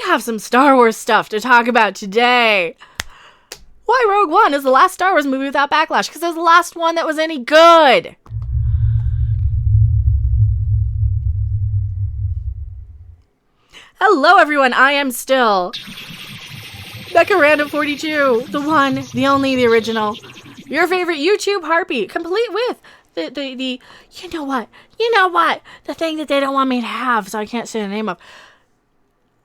have some Star Wars stuff to talk about today. Why Rogue One is the last Star Wars movie without backlash? Because it was the last one that was any good. Hello, everyone. I am still Becca Random 42, the one, the only, the original, your favorite YouTube harpy, complete with the you know what, the thing that they don't want me to have, so I can't say the name of.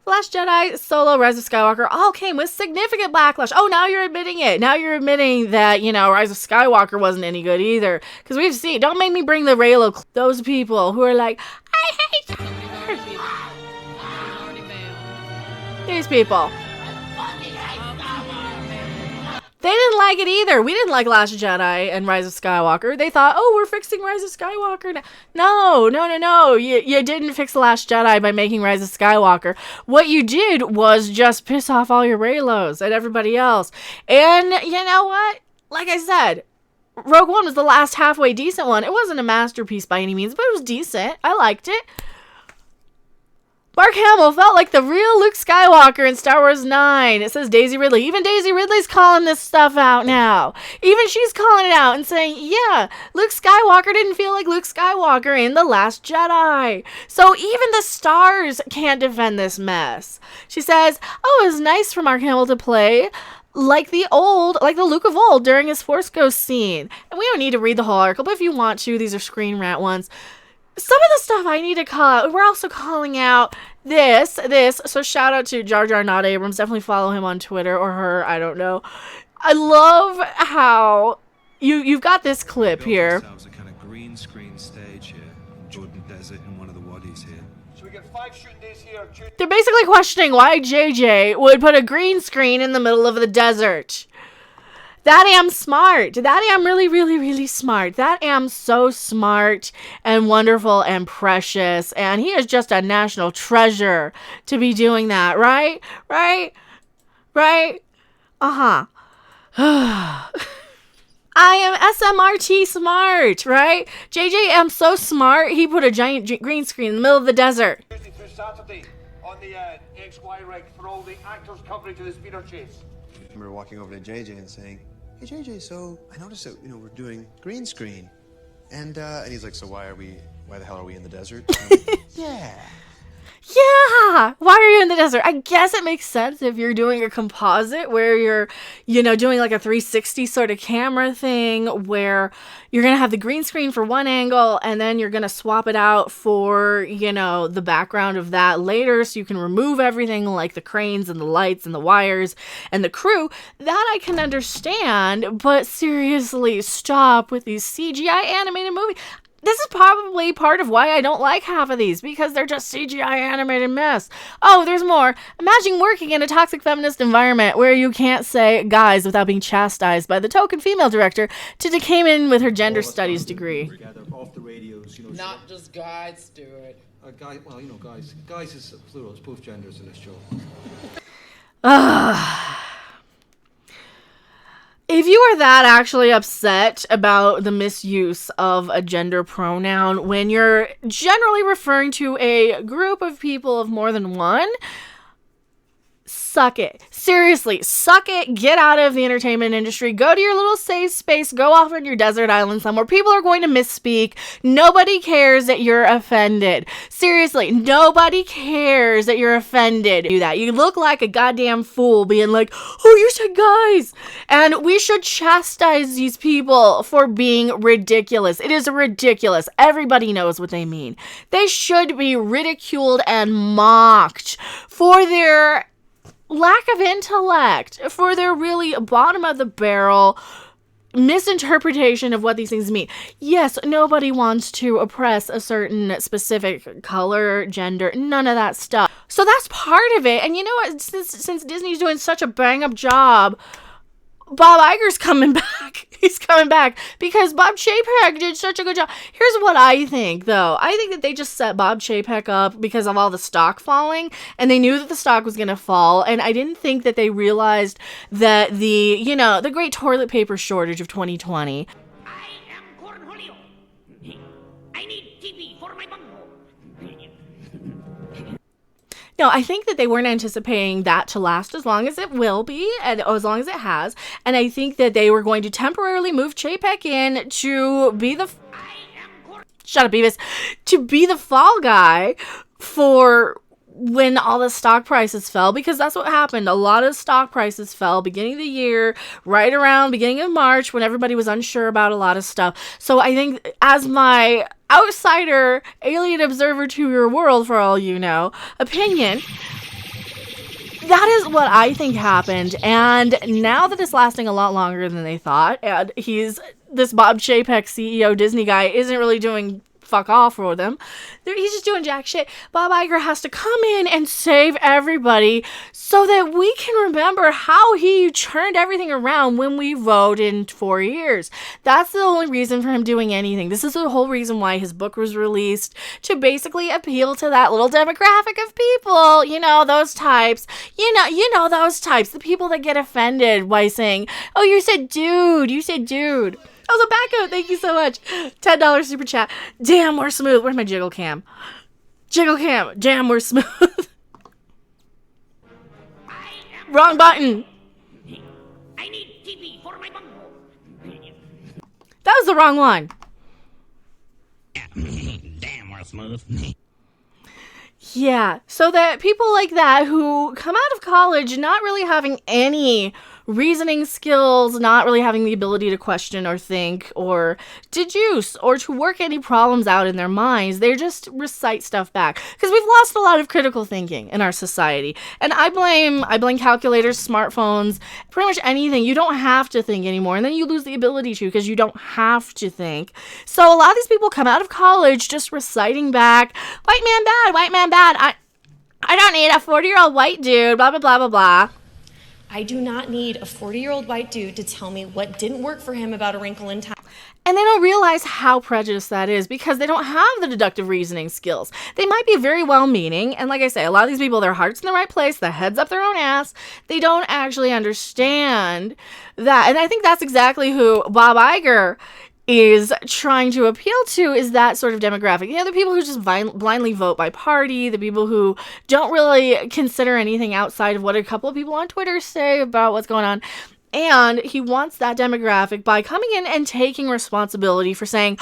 The Last Jedi, Solo, Rise of Skywalker all came with significant backlash. Oh, now you're admitting it. Now you're admitting that, Rise of Skywalker wasn't any good either. Because we've seen, don't make me bring the Raylo, those people who are like, I hate these people. They didn't like it either. We didn't like Last Jedi and Rise of Skywalker. They thought, oh, we're fixing Rise of Skywalker. No. You didn't fix The Last Jedi by making Rise of Skywalker. What you did was just piss off all your Raylos and everybody else. And you know what? Like I said, Rogue One was the last halfway decent one. It wasn't a masterpiece by any means, but it was decent. I liked it. Mark Hamill felt like the real Luke Skywalker in Star Wars 9. It says Daisy Ridley. Even Daisy Ridley's calling this stuff out now. Even she's calling it out and saying, yeah, Luke Skywalker didn't feel like Luke Skywalker in The Last Jedi. So even the stars can't defend this mess. She says, oh, it was nice for Mark Hamill to play like the Luke of old during his Force Ghost scene. And we don't need to read the whole article, but if you want to, these are Screen Rant ones. Some of the stuff I need to call out, we're also calling out this, so shout out to Jar Jar Not Abrams, definitely follow him on Twitter, or her, I don't know. I love how you've got this clip here. A kind of green screen stage here in Jordan Desert in one of the wadis here. So we get 5 shooting days here. They're basically questioning why JJ would put a green screen in the middle of the desert. That am smart. That am really, really, really smart. That am so smart and wonderful and precious. And he is just a national treasure to be doing that, right? Uh-huh. I am SMRT smart, right? JJ am so smart, he put a giant green screen in the middle of the desert. Tuesday through Saturday on the XY rig for all the actors' coverage of the speeder chase. I remember walking over to JJ and saying, hey JJ, so I noticed that we're doing green screen, and he's like, so why the hell are we in the desert? Yeah, why are you in the desert? I guess it makes sense if you're doing a composite where you're, doing like a 360 sort of camera thing where you're going to have the green screen for one angle and then you're going to swap it out for, the background of that later so you can remove everything like the cranes and the lights and the wires and the crew. That I can understand, but seriously, stop with these CGI animated movies. This is probably part of why I don't like half of these, because they're just CGI animated mess. Oh, there's more. Imagine working in a toxic feminist environment where you can't say guys without being chastised by the token female director to came in with her gender studies degree. Off the radios, Not just guys, Stuart. Guys, guys is plural, it's both genders in this show. If you are that actually upset about the misuse of a gender pronoun when you're generally referring to a group of people of more than one, suck it. Seriously, suck it. Get out of the entertainment industry. Go to your little safe space. Go off on your desert island somewhere. People are going to misspeak. Nobody cares that you're offended. Seriously, nobody cares that you're offended. Do that. You look like a goddamn fool being like, oh, you said guys. And we should chastise these people for being ridiculous. It is ridiculous. Everybody knows what they mean. They should be ridiculed and mocked for their lack of intellect, for their really bottom of the barrel misinterpretation of what these things mean. Yes, nobody wants to oppress a certain specific color, gender, none of that stuff. So that's part of it. And you know what? Since Disney's doing such a bang-up job, Bob Iger's coming back. He's coming back because Bob Chapek did such a good job. Here's what I think, though. I think that they just set Bob Chapek up because of all the stock falling, and they knew that the stock was going to fall, and I didn't think that they realized that the great toilet paper shortage of 2020. I am Cornholio. I need TV for my bunghole. No, I think that they weren't anticipating that to last as long as it will be and as long as it has. And I think that they were going to temporarily move Chapek in to be the... Shut up, Beavis. To be the fall guy for when all the stock prices fell, because that's what happened. A lot of stock prices fell beginning of the year, right around beginning of March, when everybody was unsure about a lot of stuff. So I think, as my outsider alien observer to your world, for all you know, opinion, that is what I think happened. And now that it's lasting a lot longer than they thought, and this Bob Chapek CEO Disney guy isn't really doing fuck all for them. He's just doing jack shit. Bob Iger has to come in and save everybody so that we can remember how he turned everything around when we vote in 4 years. That's the only reason for him doing anything. This is the whole reason why his book was released, to basically appeal to that little demographic of people, those types, those types, the people that get offended by saying, oh, you said dude. Also, Backo, thank you so much. $10 super chat. Damn, we're smooth. Where's my jiggle cam? Jiggle cam. Damn, we're smooth. Wrong button. I need TV for my bungo. That was the wrong one. Damn, we're smooth. Yeah, so that people like that who come out of college not really having any reasoning skills, not really having the ability to question or think or deduce or to work any problems out in their minds, they just recite stuff back. Because we've lost a lot of critical thinking in our society. And I blame calculators, smartphones, pretty much anything. You don't have to think anymore. And then you lose the ability to, because you don't have to think. So a lot of these people come out of college just reciting back, white man bad. I don't need a 40-year-old white dude, blah, blah, blah, blah, blah. I do not need a 40-year-old white dude to tell me what didn't work for him about A Wrinkle in Time. And they don't realize how prejudiced that is because they don't have the deductive reasoning skills. They might be very well-meaning, and like I say, a lot of these people, their heart's in the right place, their head's up their own ass. They don't actually understand that. And I think that's exactly who Bob Iger is trying to appeal to, is that sort of demographic. The people who just blindly vote by party, the people who don't really consider anything outside of what a couple of people on Twitter say about what's going on. And he wants that demographic by coming in and taking responsibility for saying,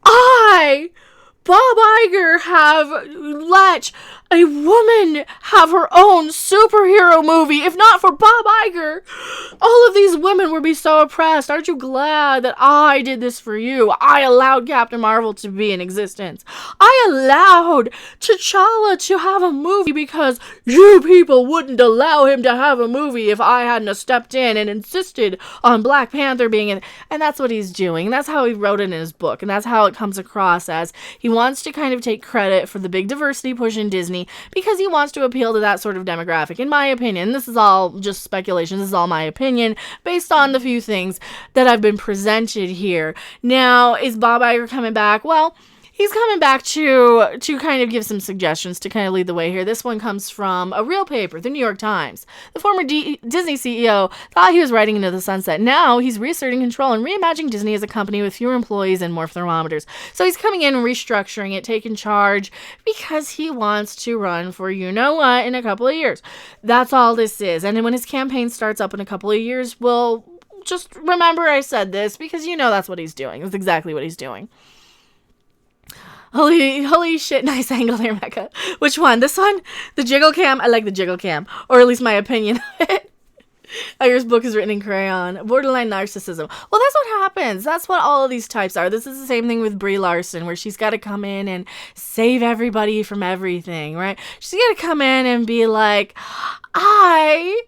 I, Bob Iger, have let a woman have her own superhero movie. If not for Bob Iger, all of these women would be so oppressed. Aren't you glad that I did this for you? I allowed Captain Marvel to be in existence. I allowed T'Challa to have a movie because you people wouldn't allow him to have a movie if I hadn't stepped in and insisted on Black Panther being in. And that's what he's doing. That's how he wrote it in his book. And that's how it comes across, as he wants to kind of take credit for the big diversity push in Disney because he wants to appeal to that sort of demographic. In my opinion, this is all just speculation. This is all my opinion based on the few things that have been presented here. Now, is Bob Iger coming back? Well, he's coming back to kind of give some suggestions to kind of lead the way here. This one comes from a real paper, the New York Times. The former Disney CEO thought he was riding into the sunset. Now he's reasserting control and reimagining Disney as a company with fewer employees and more thermometers. So he's coming in and restructuring it, taking charge, because he wants to run for you-know-what in a couple of years. That's all this is. And then when his campaign starts up in a couple of years, we'll just remember I said this, because that's what he's doing. That's exactly what he's doing. Holy shit, nice angle there, Mecca. Which one? This one? The jiggle cam? I like the jiggle cam. Or at least my opinion of it. Iger's book is written in crayon. Borderline narcissism. Well, that's what happens. That's what all of these types are. This is the same thing with Brie Larson, where she's got to come in and save everybody from everything, right? She's got to come in and be like, I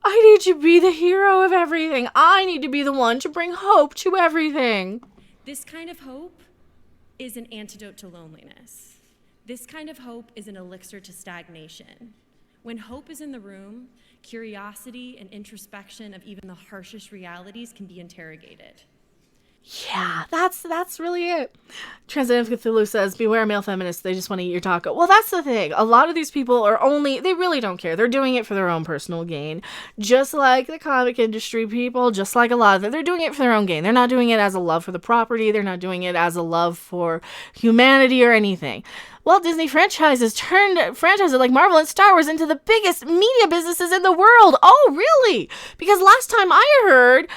need to be the hero of everything. I need to be the one to bring hope to everything. This kind of hope is an antidote to loneliness. This kind of hope is an elixir to stagnation. When hope is in the room, curiosity and introspection of even the harshest realities can be interrogated. Yeah, that's really it. Transcendent Cthulhu says, beware male feminists, they just want to eat your taco. Well, that's the thing. A lot of these people they really don't care. They're doing it for their own personal gain. Just like the comic industry people, just like a lot of them, they're doing it for their own gain. They're not doing it as a love for the property. They're not doing it as a love for humanity or anything. Walt Disney franchises turned franchises like Marvel and Star Wars into the biggest media businesses in the world. Oh, really? Because last time I heard,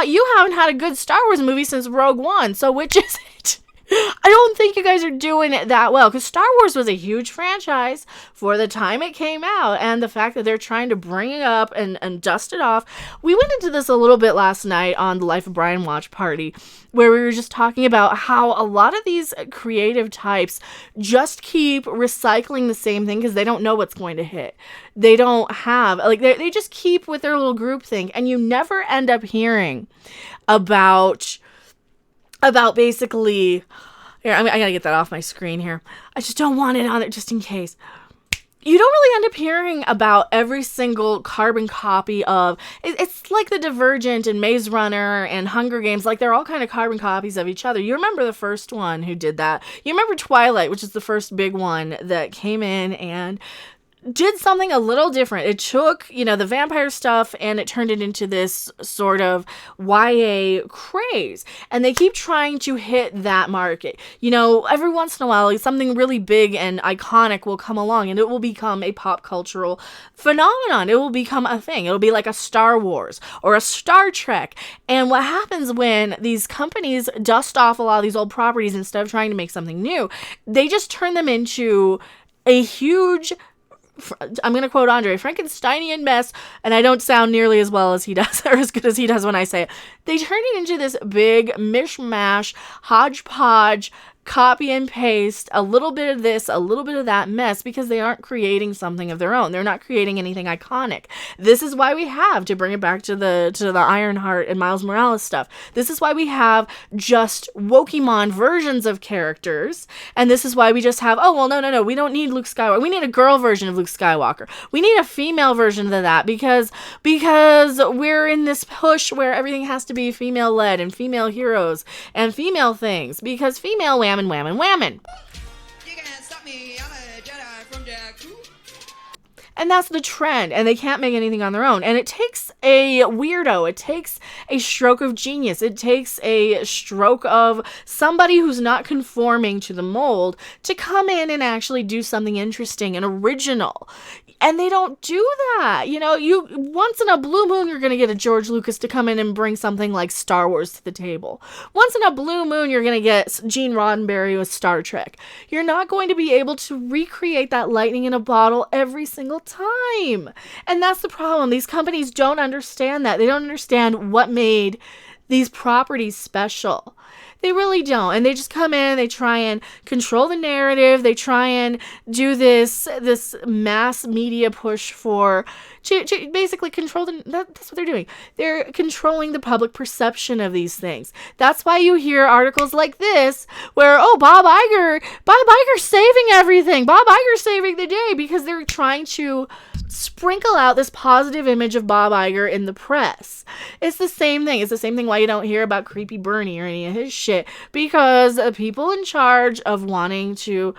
you haven't had a good Star Wars movie since Rogue One. So which is it? I don't think you guys are doing it that well, because Star Wars was a huge franchise for the time it came out, and the fact that they're trying to bring it up and dust it off. We went into this a little bit last night on the Life of Brian watch party, where we were just talking about how a lot of these creative types just keep recycling the same thing because they don't know what's going to hit. They don't have, like, they just keep with their little group thing, and you never end up hearing about basically, here, I gotta get that off my screen here. I just don't want it on there just in case. You don't really end up hearing about every single carbon copy of, it's like the Divergent and Maze Runner and Hunger Games, like they're all kind of carbon copies of each other. You remember the first one who did that. You remember Twilight, which is the first big one that came in and did something a little different. It took, the vampire stuff and it turned it into this sort of YA craze. And they keep trying to hit that market. Every once in a while, something really big and iconic will come along and it will become a pop cultural phenomenon. It will become a thing. It'll be like a Star Wars or a Star Trek. And what happens when these companies dust off a lot of these old properties instead of trying to make something new, they just turn them into a huge, I'm going to quote Andre, Frankensteinian mess, and I don't sound nearly as well as he does, or as good as he does when I say it. They turn it into this big mishmash, hodgepodge, copy and paste, a little bit of this, a little bit of that mess, because they aren't creating something of their own. They're not creating anything iconic. This is why we have, to bring it back to the Ironheart and Miles Morales stuff, this is why we have just Wokemon versions of characters, and this is why we just have, no, we don't need Luke Skywalker. We need a girl version of Luke Skywalker. We need a female version of that, because we're in this push where everything has to be female-led, and female heroes, and female things, because female whammin'. You can't stop me, I'm a Jedi from Jakku. And that's the trend, and they can't make anything on their own. And it takes a weirdo, it takes a stroke of genius, it takes a stroke of somebody who's not conforming to the mold to come in and actually do something interesting and original. And they don't do that. You once in a blue moon, you're going to get a George Lucas to come in and bring something like Star Wars to the table. Once in a blue moon, you're going to get Gene Roddenberry with Star Trek. You're not going to be able to recreate that lightning in a bottle every single time. And that's the problem. These companies don't understand that. They don't understand what made these properties special. They really don't. And they just come in, they try and control the narrative, they try and do this mass media push to basically control that's what they're doing. They're controlling the public perception of these things. That's why you hear articles like this where, Bob Iger's saving everything. Bob Iger's saving the day, because they're trying to sprinkle out this positive image of Bob Iger in the press. It's the same thing. It's the same thing why you don't hear about Creepy Bernie or any of his shit, because the people in charge of wanting to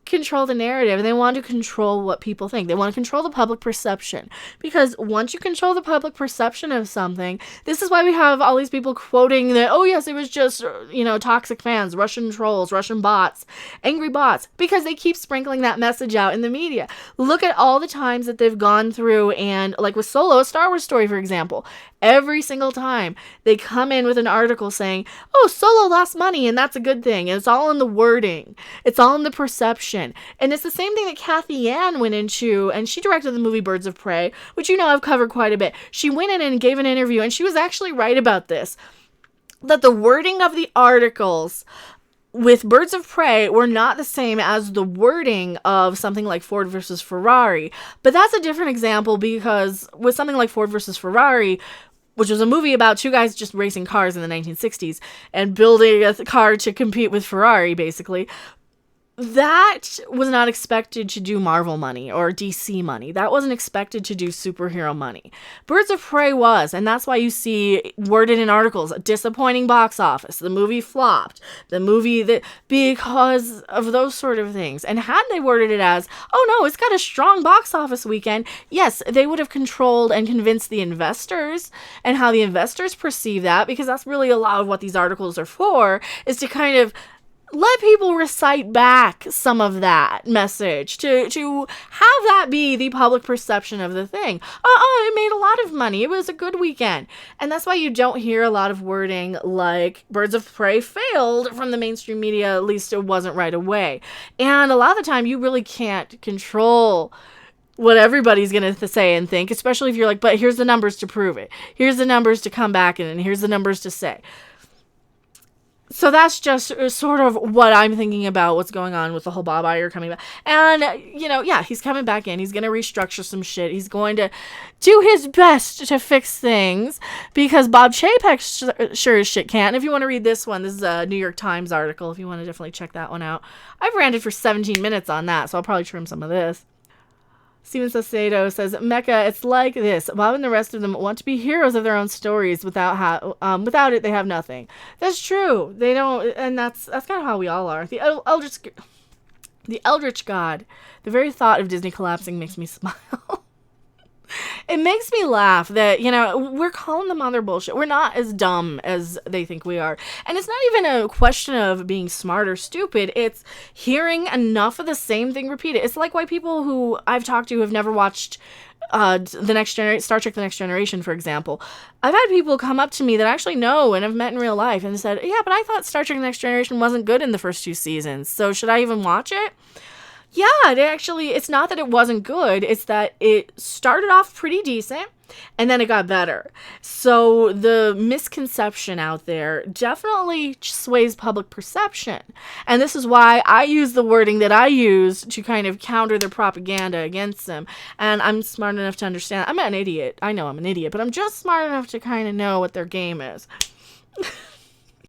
control the narrative, and they want to control what people think. They want to control the public perception, because once you control the public perception of something, this is why we have all these people quoting that, yes, it was just, toxic fans, Russian trolls, Russian bots, angry bots, because they keep sprinkling that message out in the media. Look at all the times that they've gone through, and like with Solo, a Star Wars story, for example, every single time they come in with an article saying, Solo lost money and that's a good thing. And it's all in the wording. It's all in the perception. And it's the same thing that Kathy Yan went into, and she directed the movie Birds of Prey, which I've covered quite a bit. She went in and gave an interview, and she was actually right about this, that the wording of the articles with Birds of Prey were not the same as the wording of something like Ford versus Ferrari. But that's a different example, because with something like Ford versus Ferrari, which was a movie about two guys just racing cars in the 1960s and building a car to compete with Ferrari, basically, that was not expected to do Marvel money or DC money. That wasn't expected to do superhero money. Birds of Prey was, and that's why you see worded in articles, disappointing box office, the movie flopped, because of those sort of things. And had they worded it as, it's got a strong box office weekend, yes, they would have controlled and convinced the investors, and how the investors perceive that, because that's really a lot of what these articles are for, is to kind of let people recite back some of that message to have that be the public perception of the thing. It made a lot of money. It was a good weekend. And that's why you don't hear a lot of wording like Birds of Prey failed from the mainstream media, at least it wasn't right away. And a lot of the time you really can't control what everybody's going to say and think, especially if you're like, but here's the numbers to prove it. Here's the numbers to come back and here's the numbers to say. So that's just sort of what I'm thinking about what's going on with the whole Bob Iger coming back. And, he's coming back in. He's going to restructure some shit. He's going to do his best to fix things because Bob Chapek sure as shit can't. And if you want to read this one, this is a New York Times article. If you want to definitely check that one out. I've ranted for 17 minutes on that, so I'll probably trim some of this. Steven Saucedo says, Mecca, it's like this. Bob and the rest of them want to be heroes of their own stories. Without it, they have nothing. That's true. They don't, and that's kind of how we all are. The Eldritch God, the very thought of Disney collapsing makes me smile. It makes me laugh that, we're calling them on their bullshit. We're not as dumb as they think we are. And it's not even a question of being smart or stupid. It's hearing enough of the same thing repeated. It's like why people who I've talked to have never watched Star Trek The Next Generation, for example. I've had people come up to me that I actually know and have met in real life and said, yeah, but I thought Star Trek The Next Generation wasn't good in the first 2 seasons. So should I even watch it? Yeah, it's not that it wasn't good. It's that it started off pretty decent and then it got better. So the misconception out there definitely sways public perception. And this is why I use the wording that I use to kind of counter their propaganda against them. And I'm smart enough to understand. I'm an idiot. I know I'm an idiot, but I'm just smart enough to kind of know what their game is.